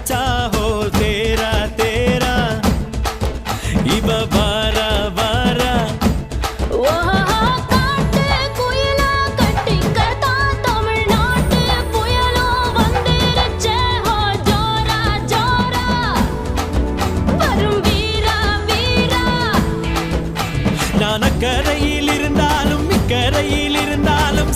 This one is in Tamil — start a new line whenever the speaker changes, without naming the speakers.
बच्चा हो तेरा तेरा इव बारा बारा நான் அக்கரையில் இருந்தாலும் இக்கரையில் இருந்தாலும்